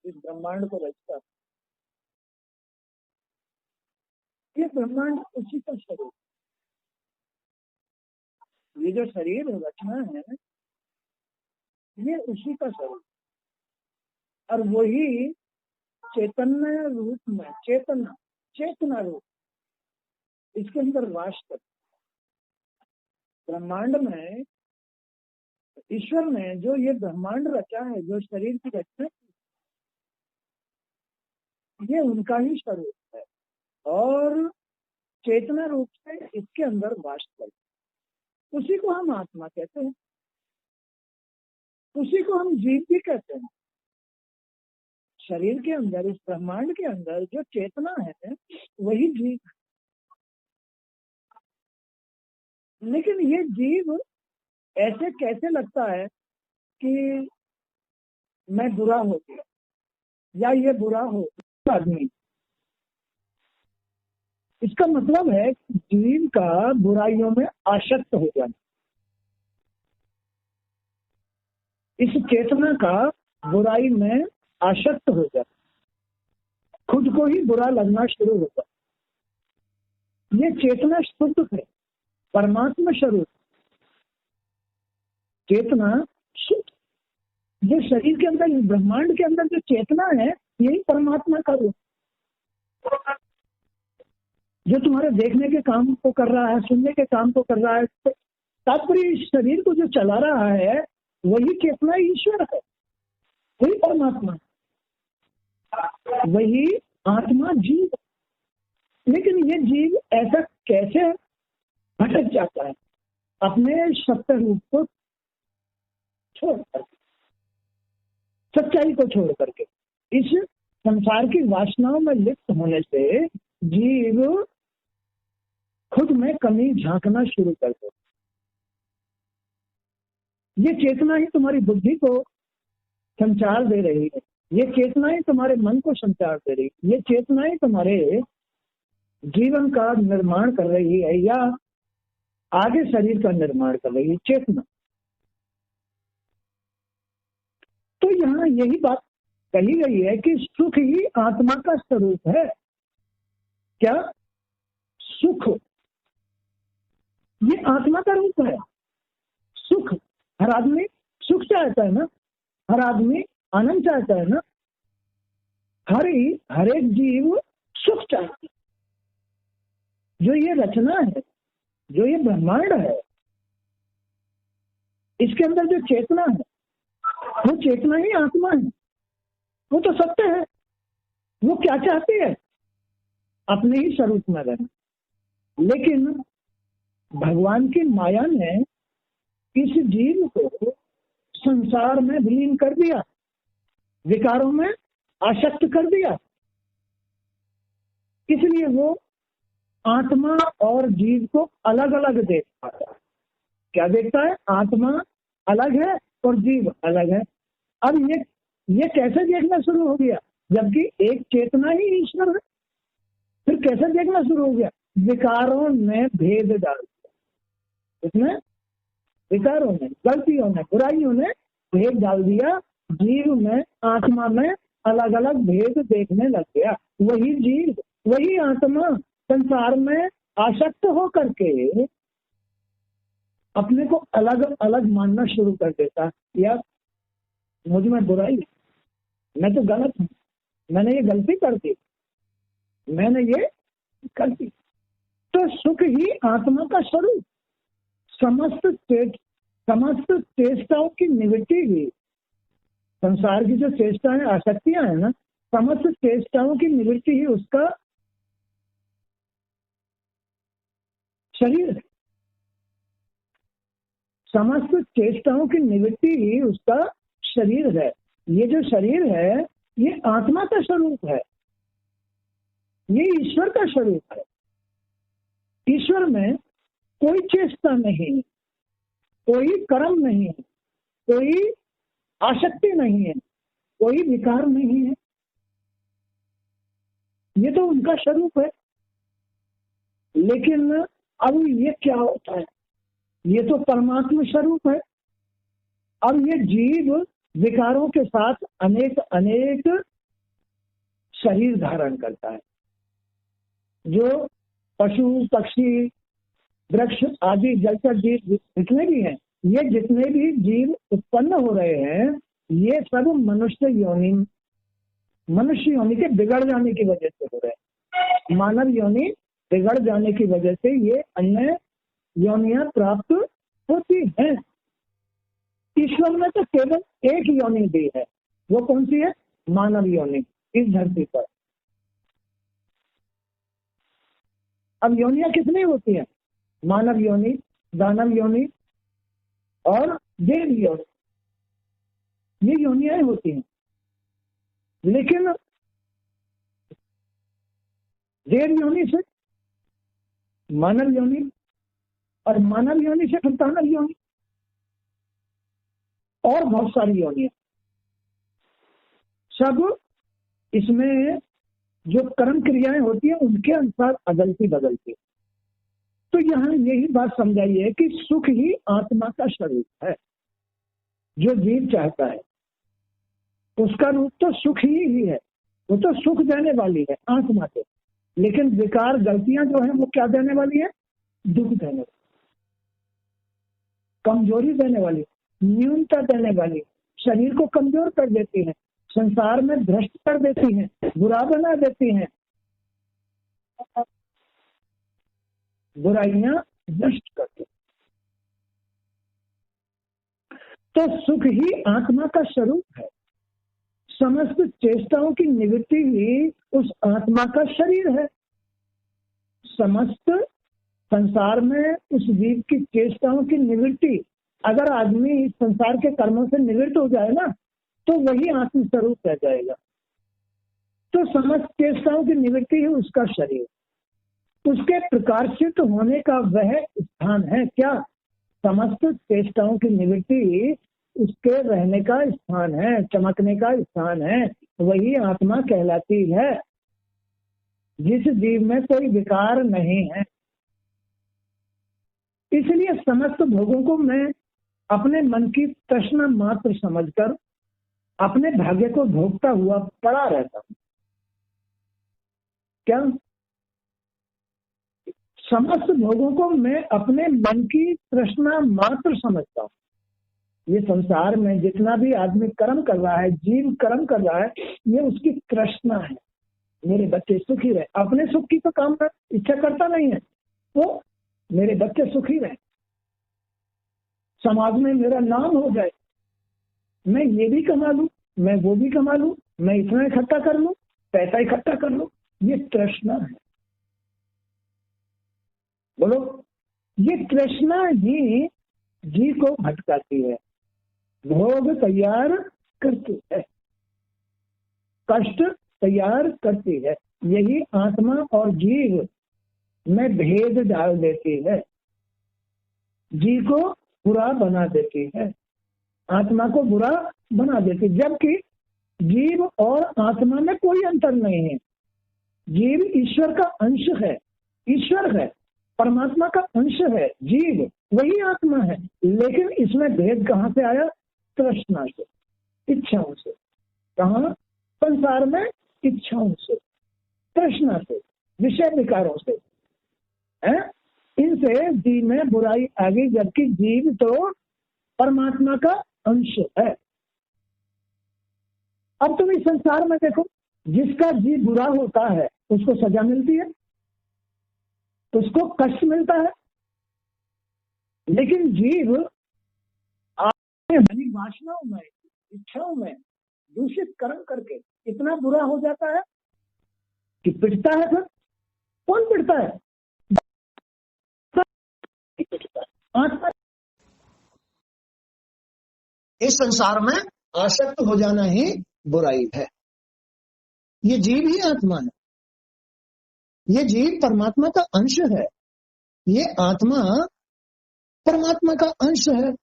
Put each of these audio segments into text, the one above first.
इस ब्रह्मांड को रचता है। ये ब्रह्मांड उसी का शरीर, ये जो शरीर रचना है ये उसी का शरीर, और वही चैतन्य रूप में, चेतना रूप इसके अंदर वास कर। ब्रह्मांड में ईश्वर ने जो ये ब्रह्मांड रचा है, जो शरीर की रचना, ये उनका ही स्वरूप है और चेतना रूप से इसके अंदर वास कर। उसी को हम आत्मा कहते हैं, उसी को हम जीव भी कहते हैं। शरीर के अंदर, इस ब्रह्मांड के अंदर जो चेतना है वही जीव है। लेकिन ये जीव ऐसे कैसे लगता है कि मैं बुरा हो गया या ये बुरा हो आदमी? इसका मतलब है जीव का बुराइयों में आसक्त हो जाना, इस चेतना का बुराई में आसक्त हो जाना, खुद को ही बुरा लगना शुरू होता। ये चेतना शुद्ध है, परमात्मा स्वरूप चेतना शुद्ध। जो शरीर के अंदर, ब्रह्मांड के अंदर जो चेतना है यही परमात्मा का रूप, जो तुम्हारे देखने के काम को कर रहा है, सुनने के काम को कर रहा है। तात्पर्य शरीर को जो चला रहा है वही चेतना ईश्वर है, वही परमात्मा, वही आत्मा जीव। लेकिन ये जीव ऐसा कैसे भटक जाता है अपने सत्य रूप को छोड़ करके, सच्चाई को छोड़ करके? इस संसार की वासनाओं में लिप्त होने से जीव खुद में कमी झांकना शुरू कर दे। ये चेतना ही तुम्हारी बुद्धि को संचार दे रही है, ये चेतना ही तुम्हारे मन को संचार दे रही है, ये चेतना ही तुम्हारे जीवन का निर्माण कर रही है या आगे शरीर का निर्माण कर रही है, चेतना। तो यहाँ यही बात कही गई है कि सुख ही आत्मा का स्वरूप है। क्या? सुख ये आत्मा का रूप है। सुख, हर आदमी सुख चाहता है ना, हर आदमी आनंद चाहता है ना, हर एक जीव सुख चाहता है। जो ये रचना है, जो ये ब्रह्मांड है, इसके अंदर जो चेतना है वो चेतना ही आत्मा है, वो तो सत्य है। वो क्या चाहती है? अपने ही स्वरूप में रहना। लेकिन भगवान की माया ने इस जीव को संसार में विलीन कर दिया, विकारों में आसक्त कर दिया। इसलिए वो आत्मा और जीव को अलग अलग देखता है। क्या देखता है? आत्मा अलग है और जीव अलग है। अब ये कैसे देखना शुरू हो गया? जबकि एक चेतना ही ईश्वर है, फिर कैसे देखना शुरू हो गया? विकारों ने भेद डाल दिया, इसमें विकारों ने, गलतियों ने, बुराइयों ने भेद डाल दिया। जीव में, आत्मा में अलग अलग भेद देखने लग गया। वही जीव, वही आत्मा संसार में आसक्त हो करके अपने को अलग अलग मानना शुरू कर देता। यार मुझ में बुराई, मैं तो गलत हूँ, मैंने ये गलती कर दी, मैंने ये गलती। तो सुख ही आत्मा का स्वरूप, समस्त चेष्टाओं की निवृत्ति ही, संसार की जो चेष्टाएं, आसक्तियां है ना, समस्त चेष्टाओं की निवृत्ति ही उसका शरीर है। समस्त चेष्टाओं की निवृत्ति ही उसका शरीर है। ये जो शरीर है ये आत्मा का स्वरूप है, ये ईश्वर का स्वरूप है। ईश्वर में कोई चेष्टा नहीं, कोई कर्म नहीं, कोई आसक्ति नहीं है, कोई विकार नहीं है। ये तो उनका स्वरूप है। लेकिन अब ये क्या होता है? ये तो परमात्मा स्वरूप है। अब ये जीव विकारों के साथ अनेक शरीर धारण करता है। जो पशु पक्षी वृक्ष आदि जलचर जीव जितने भी हैं, ये जितने भी जीव उत्पन्न हो रहे हैं, ये सब मनुष्य योनि के बिगड़ जाने की वजह से हो रहे हैं। मानव योनि बिगड़ जाने की वजह से ये अन्य योनियां प्राप्त होती हैं। ईश्वर ने तो केवल एक योनि दी है, वो कौन सी है? मानव योनि, इस धरती पर। अब योनियां कितनी होती हैं? मानव योनि, दानव योनि और देव योनि, ये योनियां होती हैं। लेकिन देव योनि से मानव योनि और मानव योनि से फिर दानव योनि और बहुत सारी योनियां, सब इसमें जो कर्म क्रियाएं होती हैं उनके अनुसार अदलती बदलती। तो यहाँ यही बात समझाइए कि सुख ही आत्मा का स्वरूप है। जो जीव चाहता है उसका रूप तो सुख ही है, वो तो सुख देने वाली है आत्मा से। लेकिन विकार गलतियां जो है वो क्या देने वाली है? दुख देने वाली, कमजोरी देने वाली, न्यूनता देने वाली, शरीर को कमजोर कर देती है, संसार में भ्रष्ट कर देती हैं, बुरा बना देती हैं, बुराइयां नष्ट करती। तो सुख ही आत्मा का स्वरूप है। समस्त चेष्टाओं की निवृत्ति ही उस आत्मा का शरीर है। समस्त संसार में उस जीव की चेष्टाओं की निवृत्ति, अगर आदमी संसार के कर्मों से निवृत्त हो जाए ना, तो वही आत्म स्वरूप रह जाएगा। तो समस्त चेष्टाओं की निवृत्ति ही उसका शरीर, उसके प्रकाशित होने का वह स्थान है। क्या? समस्त चेष्टाओं की निवृत्ति उसके रहने का स्थान है, चमकने का स्थान है, वही आत्मा कहलाती है। जिस जीव में कोई विकार नहीं है। इसलिए समस्त भोगों को मैं अपने मन की तृष्णा मात्र समझकर अपने भाग्य को भोगता हुआ पड़ा रहता हूं। क्या? समस्त भोगों को मैं अपने मन की तृष्णा मात्र समझता हूं। ये संसार में जितना भी आदमी कर्म कर रहा है, जीव कर्म कर रहा है, ये उसकी तृष्णा है। मेरे बच्चे सुखी रहे, अपने सुख की तो कामना इच्छा करता नहीं है, तो मेरे बच्चे सुखी रहे, समाज में मेरा नाम हो जाए, मैं ये भी कमा लूं, मैं वो भी कमा लूं, मैं इतना इकट्ठा कर लूं, पैसा इकट्ठा कर लूं, ये तृष्णा है। बोलो, ये तृष्णा ही जी को भटकाती है, भोग तैयार करती है, कष्ट तैयार करती है। यही आत्मा और जीव में भेद डाल देती है, जी को बुरा बना देती है, आत्मा को बुरा बना देती। जबकि जीव और आत्मा में कोई अंतर नहीं है। जीव ईश्वर का अंश है, ईश्वर है, परमात्मा का अंश है, जीव वही आत्मा है। लेकिन इसमें भेद कहाँ से आया? तृष्णा से, इच्छाओं से। कहाँ? संसार में इच्छाओं से, तृष्णा से, विषय विकारों से है। इनसे जीव में बुराई आ गई, जबकि जीव तो परमात्मा का अंश है। अब तुम इस संसार में देखो, जिसका जीव बुरा होता है उसको सजा मिलती है, उसको कष्ट मिलता है। लेकिन जीव अपनी वासनाओं में, इच्छाओं में दूषित कर्म करके इतना बुरा हो जाता है कि पिटता है। फिर कौन पिटता है? आत्मा। इस संसार में आसक्त हो जाना ही बुराई है। ये जीव ही आत्मा है, ये जीव परमात्मा का अंश है, ये आत्मा परमात्मा का अंश है,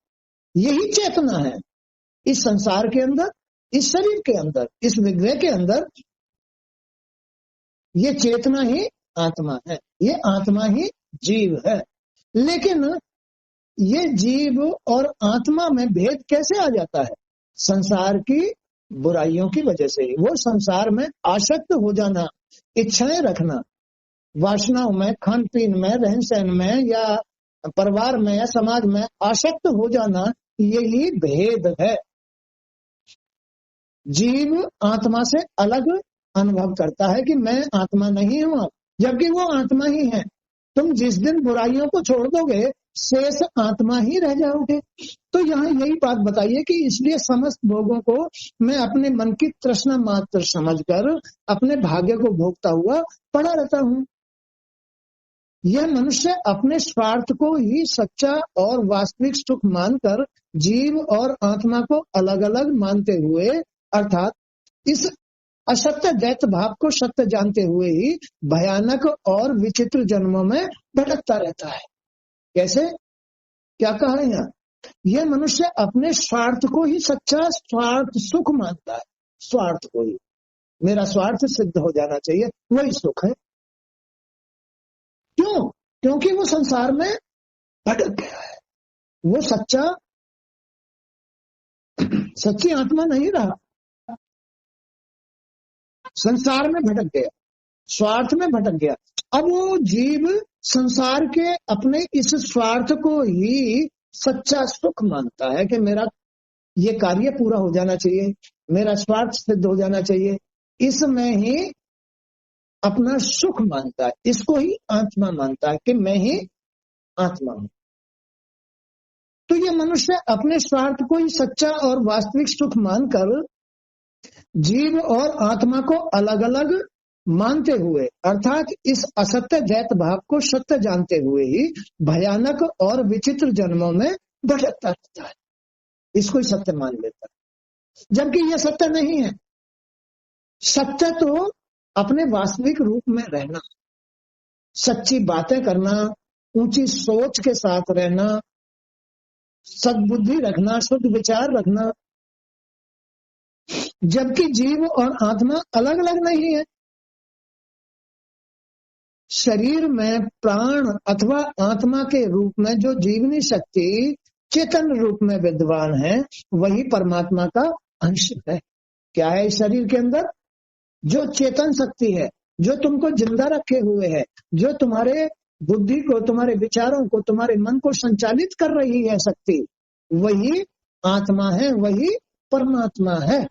यही चेतना है। इस संसार के अंदर, इस शरीर के अंदर, इस विग्रह के अंदर ये चेतना ही आत्मा है, ये आत्मा ही जीव है। लेकिन ये जीव और आत्मा में भेद कैसे आ जाता है? संसार की बुराइयों की वजह से ही। वो संसार में आसक्त हो जाना, इच्छाएं रखना, वासनाओं में, खान पीन में, रहन सहन में, या परिवार में, या समाज में आसक्त हो जाना, यही भेद है। जीव आत्मा से अलग अनुभव करता है कि मैं आत्मा नहीं हूं, जबकि वो आत्मा ही है। तुम जिस दिन बुराइयों को छोड़ दोगे, शेष आत्मा ही रह जाओगे। तो यहाँ यही बात बताइए कि इसलिए समस्त भोगों को मैं अपने मन की तृष्णा मात्र समझकर अपने भाग्य को भोगता हुआ पड़ा रहता हूँ। यह मनुष्य अपने स्वार्थ को ही सच्चा और वास्तविक सुख मानकर जीव और आत्मा को अलग अलग मानते हुए, अर्थात इस असत्य दैत्य भाव को सत्य जानते हुए ही भयानक और विचित्र जन्मों में भटकता रहता है। कैसे? क्या कहा है यहाँ? यह मनुष्य अपने स्वार्थ को ही सच्चा स्वार्थ सुख मानता है। स्वार्थ को ही, मेरा स्वार्थ सिद्ध हो जाना चाहिए, वही सुख है। क्यों? क्योंकि वो संसार में भटक गया है। वो सच्ची आत्मा नहीं रहा, संसार में भटक गया, स्वार्थ में भटक गया। अब वो जीव संसार के अपने इस स्वार्थ को ही सच्चा सुख मानता है कि मेरा ये कार्य पूरा हो जाना चाहिए, मेरा स्वार्थ सिद्ध हो जाना चाहिए, इसमें ही अपना सुख मानता है, इसको ही आत्मा मानता है कि मैं ही आत्मा हूं। तो ये मनुष्य अपने स्वार्थ को ही सच्चा और वास्तविक सुख मानकर जीव और आत्मा को अलग अलग मानते हुए, अर्थात इस असत्य दैत्य भाव को सत्य जानते हुए ही भयानक और विचित्र जन्मों में भटकता रहता है। इसको ही सत्य मान लेता है, जबकि यह सत्य नहीं है। सत्य तो अपने वास्तविक रूप में रहना, सच्ची बातें करना, ऊंची सोच के साथ रहना, सद्बुद्धि रखना, शुद्ध विचार रखना। जबकि जीव और आत्मा अलग अलग नहीं है। शरीर में प्राण अथवा आत्मा के रूप में जो जीवनी शक्ति चेतन रूप में विद्वान है, वही परमात्मा का अंश है। क्या है इस शरीर के अंदर? जो चेतन शक्ति है, जो तुमको जिंदा रखे हुए है, जो तुम्हारे बुद्धि को, तुम्हारे विचारों को, तुम्हारे मन को संचालित कर रही है शक्ति, वही आत्मा है, वही परमात्मा है,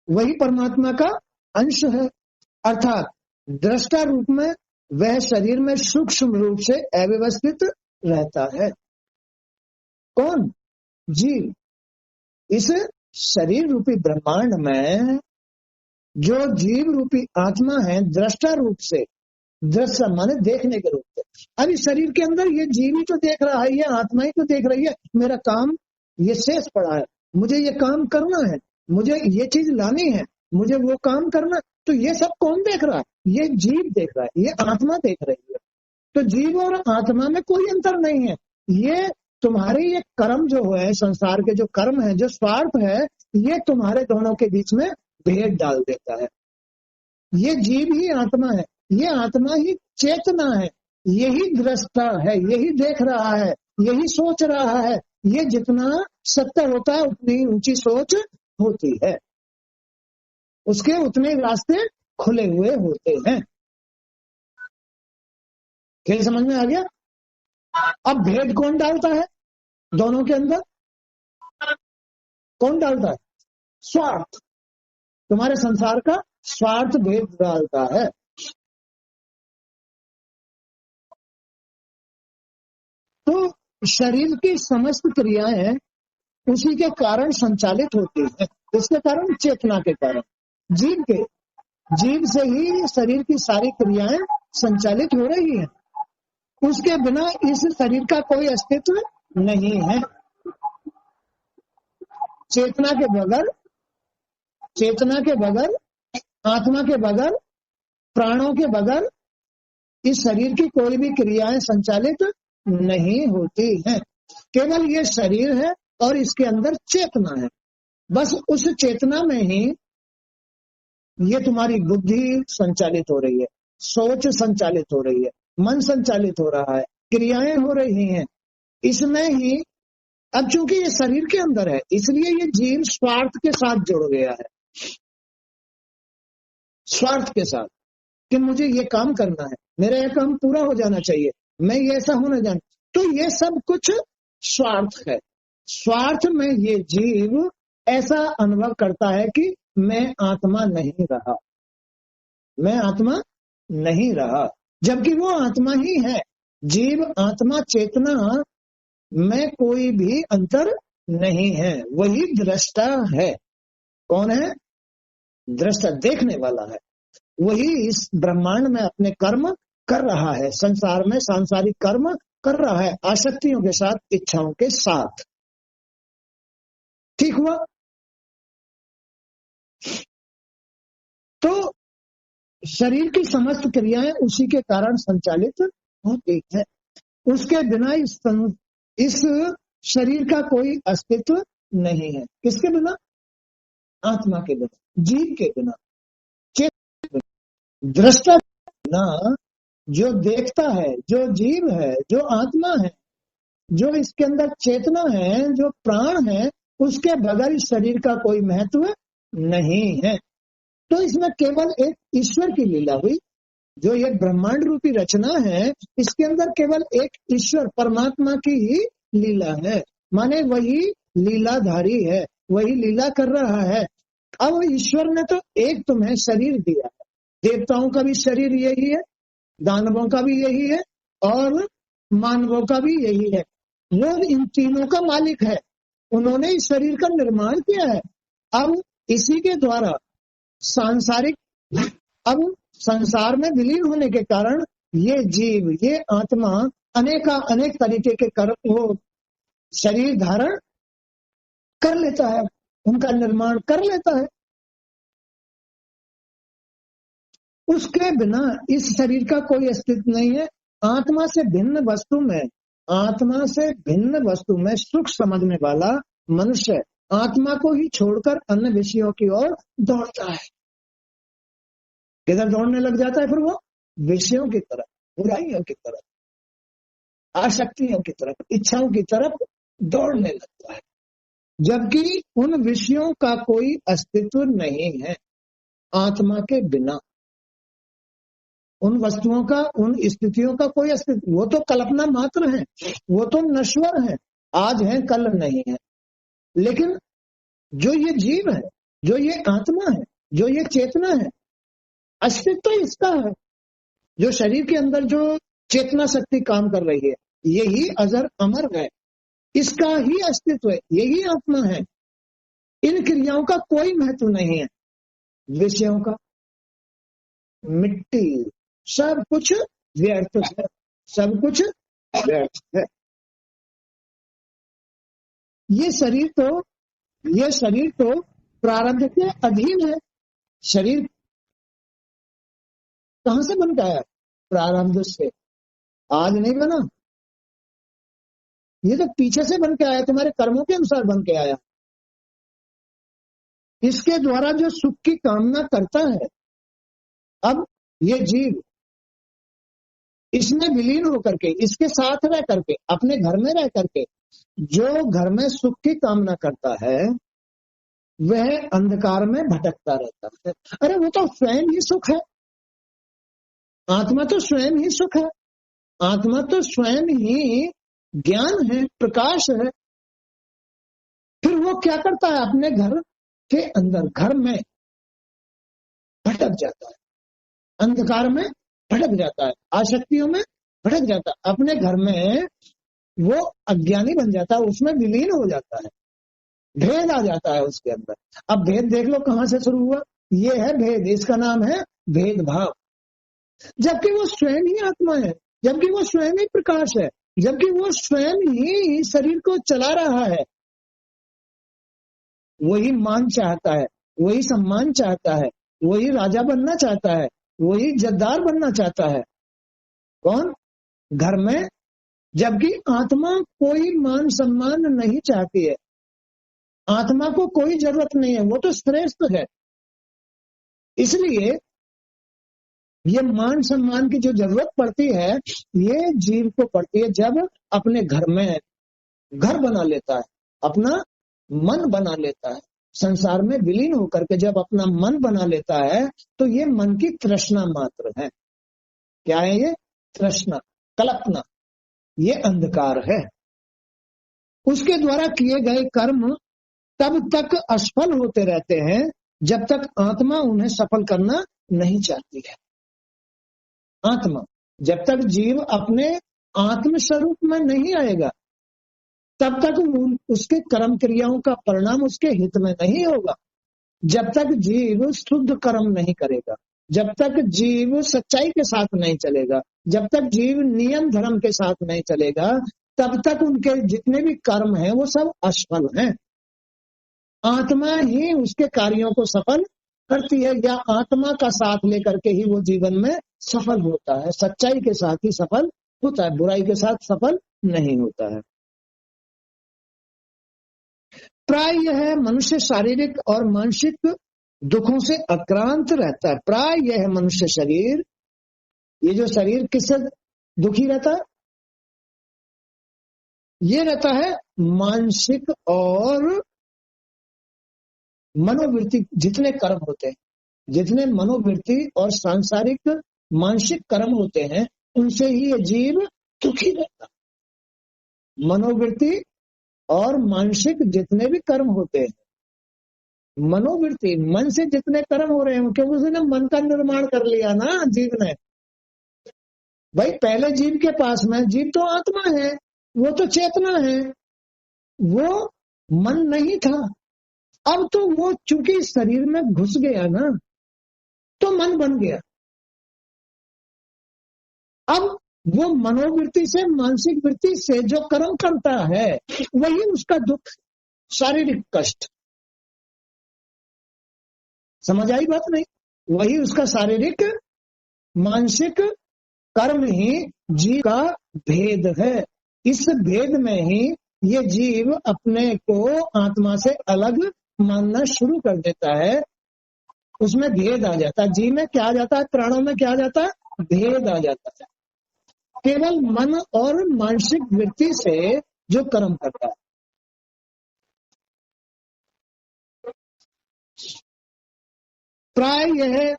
वही परमात्मा का अंश है। अर्थात दृष्टा रूप में वह शरीर में सूक्ष्म रूप से अव्यवस्थित रहता है। कौन? जीव। इस शरीर रूपी ब्रह्मांड में जो जीव रूपी आत्मा है, दृष्टा रूप से, दृश्य माने देखने के रूप से। अब इस शरीर के अंदर ये जीव ही तो देख रहा है, ये आत्मा ही तो देख रही है। मेरा काम ये शेष पड़ा है, मुझे ये काम करना है, मुझे ये चीज लानी है, मुझे वो काम करना। तो ये सब कौन देख रहा है? ये जीव देख रहा है, ये आत्मा देख रही है। तो जीव और आत्मा में कोई अंतर नहीं है। ये तुम्हारे ये कर्म जो है, संसार के जो कर्म है, जो स्वार्थ है, ये तुम्हारे दोनों के बीच में भेद डाल देता है। ये जीव ही आत्मा है, ये आत्मा ही चेतना है, यही दृष्टा है, यही देख रहा है, यही सोच रहा है। ये जितना सत्य होता है उतनी ऊंची सोच होती है, उसके उतने रास्ते खुले हुए होते हैं। क्या समझ में आ गया? अब भेद कौन डालता है दोनों के अंदर? कौन डालता है? स्वार्थ। तुम्हारे संसार का स्वार्थ भेद डालता है। तो शरीर की समस्त क्रियाएं उसी के कारण संचालित होती है। इसके कारण चेतना के कारण, जीव से ही शरीर की सारी क्रियाएं संचालित हो रही है। उसके बिना इस शरीर का कोई अस्तित्व नहीं है। चेतना के बगैर, आत्मा के बगैर, प्राणों के बगैर इस शरीर की कोई भी क्रियाएं संचालित नहीं होती हैं। केवल ये शरीर है और इसके अंदर चेतना है। बस उस चेतना में ही ये तुम्हारी बुद्धि संचालित हो रही है, सोच संचालित हो रही है, मन संचालित हो रहा है, क्रियाएं हो रही हैं। इसमें ही अब चूंकि ये शरीर के अंदर है, इसलिए ये जीव स्वार्थ के साथ जुड़ गया है, स्वार्थ के साथ, कि मुझे ये काम करना है, मेरा ये काम पूरा हो जाना चाहिए, मैं ये ऐसा होना जाना, तो ये सब कुछ स्वार्थ है। स्वार्थ में ये जीव ऐसा अनुभव करता है कि मैं आत्मा नहीं रहा, मैं आत्मा नहीं रहा, जबकि वो आत्मा ही है। जीव आत्मा चेतना में कोई भी अंतर नहीं है, वही दृष्टा है। कौन है? दृष्टा, देखने वाला है। वही इस ब्रह्मांड में अपने कर्म कर रहा है, संसार में सांसारिक कर्म कर रहा है, आसक्तियों के साथ, इच्छाओं के साथ। ठीक हुआ? तो शरीर की समस्त क्रियाएं उसी के कारण संचालित होती है। उसके बिना इस शरीर का कोई अस्तित्व नहीं है। किसके बिना? आत्मा के बिना, जीव के बिना, चेतन, दृष्टा के बिना। जो देखता है, जो जीव है, जो आत्मा है, जो इसके अंदर चेतना है, जो प्राण है, उसके बगैर इस शरीर का कोई महत्व नहीं है। तो इसमें केवल एक ईश्वर की लीला हुई। जो ये ब्रह्मांड रूपी रचना है, इसके अंदर केवल एक ईश्वर परमात्मा की ही लीला है, माने वही लीलाधारी है, वही लीला कर रहा है। अब ईश्वर ने तो एक तुम्हें शरीर दिया है, देवताओं का भी शरीर यही है, दानवों का भी यही है, और मानवों का भी यही है। वो इन तीनों का मालिक है, उन्होंने इस शरीर का निर्माण किया है। अब इसी के द्वारा सांसारिक, अब संसार में विलीन होने के कारण ये जीव, ये आत्मा अनेक तरीके के वो शरीर धारण कर लेता है, उनका निर्माण कर लेता है। उसके बिना इस शरीर का कोई अस्तित्व नहीं है। आत्मा से भिन्न वस्तु में, आत्मा से भिन्न वस्तु में सुख समझने वाला मनुष्य आत्मा को ही छोड़कर अन्य विषयों की ओर दौड़ता है। किधर दौड़ने लग जाता है फिर वो? विषयों की तरफ, बुराइयों की तरफ, आसक्तियों की तरफ, इच्छाओं की तरफ दौड़ने लगता है, जबकि उन विषयों का कोई अस्तित्व नहीं है आत्मा के बिना। उन वस्तुओं का, उन स्थितियों का कोई अस्तित्व, वो तो कल्पना मात्र है, वो तो नश्वर है, आज है कल नहीं है। लेकिन जो ये जीव है, जो ये आत्मा है, जो ये चेतना है, अस्तित्व इसका है। जो शरीर के अंदर जो चेतना शक्ति काम कर रही है, यही अजर अमर है, इसका ही अस्तित्व है, यही आत्मा है। इन क्रियाओं का कोई महत्व नहीं है, विषयों का, मिट्टी, सब कुछ व्यर्थ है, सब कुछ व्यर्थ है। ये शरीर तो प्रारब्ध के अधीन है। शरीर कहां से बन के आया? प्रारब्ध से। आज नहीं बना, ये तो पीछे से बन के आया, तुम्हारे कर्मों के अनुसार बन के आया। इसके द्वारा जो सुख की कामना करता है, अब ये जीव इसमें विलीन होकर के, इसके साथ रह करके, अपने घर में रह करके जो घर में सुख की कामना करता है, वह अंधकार में भटकता रहता है। अरे वो तो स्वयं ही सुख है, आत्मा तो स्वयं ही सुख है, आत्मा तो स्वयं ही ज्ञान है, प्रकाश है। फिर वो क्या करता है? अपने घर के अंदर, घर में भटक जाता है, अंधकार में भटक जाता है, आसक्तियों में भटक जाता है, अपने घर में वो अज्ञानी बन जाता है, उसमें विलीन हो जाता है, भेद आ जाता है उसके अंदर। अब भेद देख लो कहां से शुरू हुआ, ये है भेद, इसका नाम है भेदभाव। जबकि वो स्वयं ही आत्मा है, जबकि वो स्वयं ही प्रकाश है, जबकि वो स्वयं ही शरीर को चला रहा है। वही मान चाहता है, वही सम्मान चाहता है, वही राजा बनना चाहता है, वही जद्दार बनना चाहता है। कौन? घर में। जबकि आत्मा कोई मान सम्मान नहीं चाहती है, आत्मा को कोई जरूरत नहीं है, वो तो श्रेष्ठ है। इसलिए ये मान सम्मान की जो जरूरत पड़ती है, ये जीव को पड़ती है जब अपने घर में घर बना लेता है, अपना मन बना लेता है। संसार में विलीन होकर के जब अपना मन बना लेता है तो ये मन की तृष्णा मात्र है। क्या है ये? तृष्णा, कल्पना, ये अंधकार है। उसके द्वारा किए गए कर्म तब तक असफल होते रहते हैं जब तक आत्मा उन्हें सफल करना नहीं चाहती है। आत्मा, जब तक जीव अपने आत्म स्वरूप में नहीं आएगा तब तक उसके कर्म क्रियाओं का परिणाम उसके हित में नहीं होगा। जब तक जीव शुद्ध कर्म नहीं करेगा, जब तक जीव सच्चाई के साथ नहीं चलेगा, जब तक जीव नियम धर्म के साथ नहीं चलेगा, तब तक उनके जितने भी कर्म हैं वो सब असफल हैं। आत्मा ही उसके कार्यों को सफल करती है, या आत्मा का साथ लेकर के ही वो जीवन में सफल होता है। सच्चाई के साथ ही सफल होता है, बुराई के साथ सफल नहीं होता है। प्राय यह मनुष्य शारीरिक और मानसिक दुखों से आक्रांत रहता है। प्राय यह मनुष्य शरीर, ये जो शरीर किससे दुखी रहता है? ये रहता है मानसिक और मनोवृत्ति, जितने कर्म होते हैं, जितने मनोवृत्ति और सांसारिक मानसिक कर्म होते हैं, उनसे ही ये जीव दुखी रहता है। मनोवृत्ति और मानसिक जितने भी कर्म होते हैं, मनोवृत्ति, मन से जितने कर्म हो रहे हैं, क्योंकि उसने मन का निर्माण कर लिया ना जीव ने। भाई पहले जीव के पास में, जीव तो आत्मा है, वो तो चेतना है, वो मन नहीं था। अब तो वो चूंकि शरीर में घुस गया ना, तो मन बन गया। अब वो मनोवृत्ति से, मानसिक वृत्ति से जो कर्म करता है वही उसका दुख, शारीरिक कष्ट। समझ आई बात नहीं? वही उसका शारीरिक मानसिक कर्म ही जीव का भेद है। इस भेद में ही ये जीव अपने को आत्मा से अलग मानना शुरू कर देता है। उसमें भेद आ जाता है। जीव में क्या आ जाता है? प्राणों में क्या आ जाता है? भेद आ जाता है। केवल मन और मानसिक वृत्ति से जो कर्म करता है। प्राय यह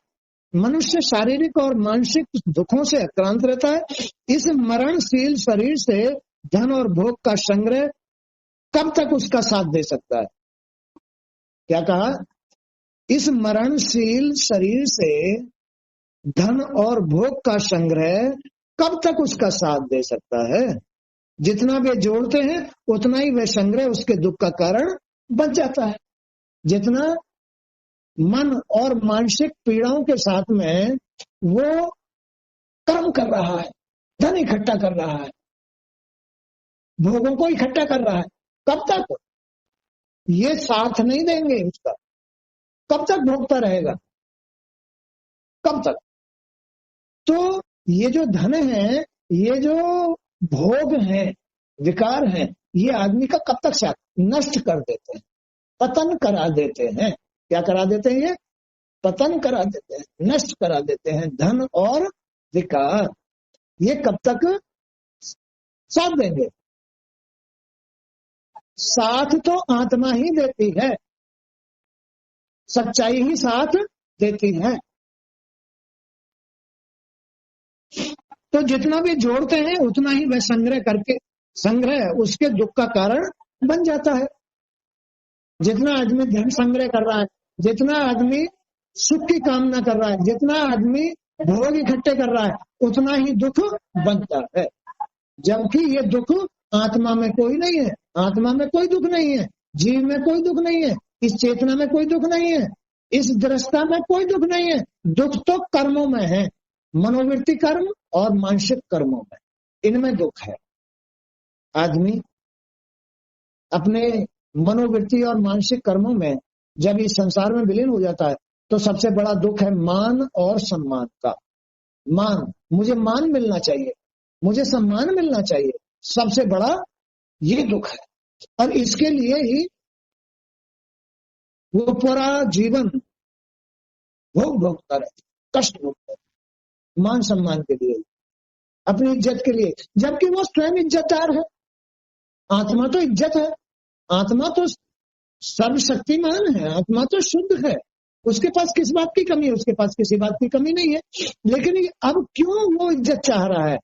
मनुष्य शारीरिक और मानसिक दुखों से आक्रांत रहता है। इस मरणशील शरीर से धन और भोग का संग्रह कब तक उसका साथ दे सकता है? क्या कहा? इस मरणशील शरीर से धन और भोग का संग्रह कब तक उसका साथ दे सकता है? जितना वे जोड़ते हैं उतना ही वह संग्रह उसके दुख का कारण बन जाता है। जितना मन और मानसिक पीड़ाओं के साथ में वो कर्म कर रहा है, धन इकट्ठा कर रहा है, भोगों को इकट्ठा कर रहा है, कब तक? ये साथ नहीं देंगे उसका। कब तक भोगता रहेगा? कब तक? तो ये जो धन है, ये जो भोग है, विकार है, ये आदमी का कब तक साथ नष्ट कर देते हैं, पतन करा देते हैं। क्या करा देते हैं? ये पतन करा देते हैं, नष्ट करा देते हैं। धन और विकार ये कब तक साथ देंगे? साथ तो आत्मा ही देती है, सच्चाई ही साथ देती है। तो जितना भी जोड़ते हैं उतना ही वह संग्रह उसके दुख का कारण बन जाता है। जितना आदमी धन संग्रह कर रहा है, जितना आदमी सुख की कामना कर रहा है, जितना आदमी भोग इकट्ठे कर रहा है, उतना ही दुख बनता है। जबकि ये दुख आत्मा में कोई नहीं है। आत्मा में कोई दुख नहीं है, जीव में कोई दुख नहीं है, इस चेतना में कोई दुख नहीं है, इस दृष्टा में कोई दुख नहीं है। दुख तो कर्मों में है, मनोवृत्ति कर्म और मानसिक कर्मों में, इनमें दुख है। आदमी अपने मनोवृत्ति और मानसिक कर्मों में जब इस संसार में विलीन हो जाता है तो सबसे बड़ा दुख है मान और सम्मान का। मान, मुझे मान मिलना चाहिए, मुझे सम्मान मिलना चाहिए, सबसे बड़ा ये दुख है। और इसके लिए ही वो पूरा जीवन भोगता रहता, कष्ट भोगता है, मान सम्मान के लिए, अपनी इज्जत के लिए, जबकि वो स्वयं इज्जतदार है। आत्मा तो इज्जत है, आत्मा तो सर्वशक्तिमान है, आत्मा तो शुद्ध है, उसके पास किस बात की कमी है? उसके पास किसी बात की कमी नहीं है। लेकिन अब क्यों वो इज्जत चाह रहा है?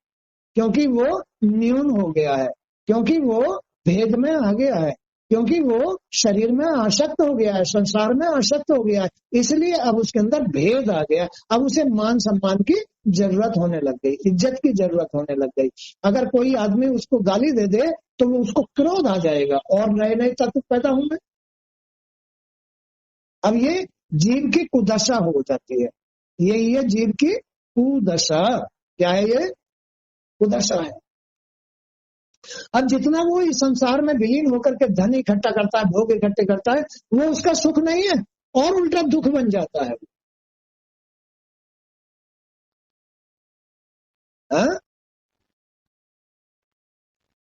क्योंकि वो न्यून हो गया है, क्योंकि वो भेद में आ गया है, क्योंकि वो शरीर में आसक्त हो गया है, संसार में आसक्त हो गया है, इसलिए अब उसके अंदर भेद आ गया। अब उसे मान सम्मान की जरूरत होने लग गई, इज्जत की जरूरत होने लग गई। अगर कोई आदमी उसको गाली दे दे तो वो उसको क्रोध आ जाएगा और नए नए तत्व पैदा होंगे। अब ये जीव की कुदशा हो जाती है, यही है जीव की कुदशा। क्या है ये? कुदशा है। अब जितना वो इस संसार में विलीन होकर के धन इकट्ठा करता है, भोग इकट्ठे करता है, वो उसका सुख नहीं है और उल्टा दुख बन जाता है। हा?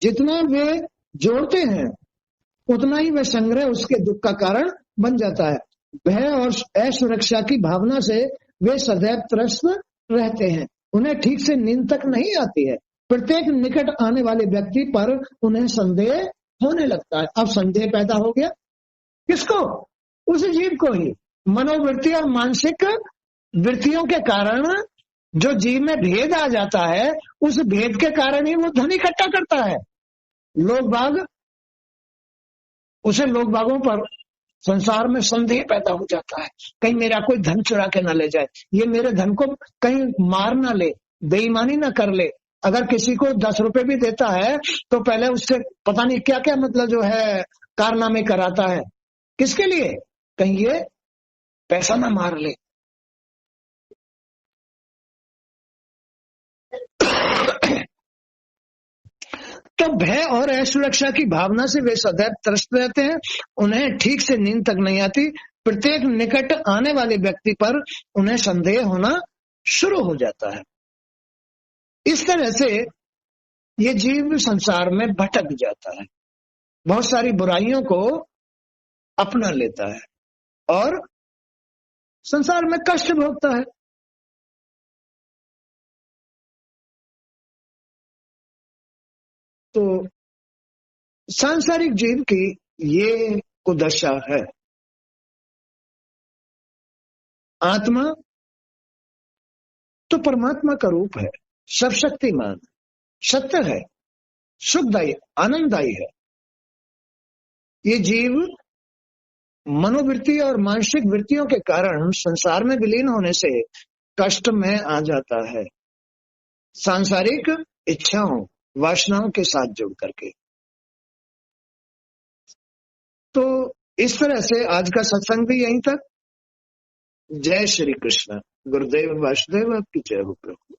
जितना वे जोड़ते हैं उतना ही वह संग्रह उसके दुख का कारण बन जाता है। भय और असुरक्षा की भावना से वे सदैव त्रस्त रहते हैं, उन्हें ठीक से नींद तक नहीं आती है। प्रत्येक निकट आने वाले व्यक्ति पर उन्हें संदेह होने लगता है। अब संदेह पैदा हो गया किसको? उस जीव को ही। मनोवृत्ति और मानसिक वृत्तियों के कारण जो जीव में भेद आ जाता है, उस भेद के कारण ही वो धन इकट्ठा करता है। लोग बागों पर संसार में संदेह पैदा हो जाता है, कहीं मेरा कोई धन चुरा के ना ले जाए, ये मेरे धन को कहीं मार ना ले, बेईमानी ना कर ले। अगर किसी को 10 रुपए भी देता है तो पहले उससे पता नहीं क्या क्या मतलब जो है कारनामे कराता है। किसके लिए? कहीं ये पैसा ना मार ले। तो भय और असुरक्षा की भावना से वे सदैव त्रस्त रहते हैं, उन्हें ठीक से नींद तक नहीं आती। प्रत्येक निकट आने वाले व्यक्ति पर उन्हें संदेह होना शुरू हो जाता है। इस तरह से ये जीव संसार में भटक जाता है, बहुत सारी बुराइयों को अपना लेता है और संसार में कष्ट भोगता है। तो सांसारिक जीव की ये कुदशा है। आत्मा तो परमात्मा का रूप है, सर्वशक्तिमान, सत्य है, सुखदायी, आनंददायी है। ये जीव मनोवृत्ति और मानसिक वृत्तियों के कारण संसार में विलीन होने से कष्ट में आ जाता है, सांसारिक इच्छाओं वासनाओं के साथ जुड़ करके। तो इस तरह से आज का सत्संग भी यहीं तक। जय श्री कृष्ण। गुरुदेव वासुदेव आपकी जय हो प्रभु।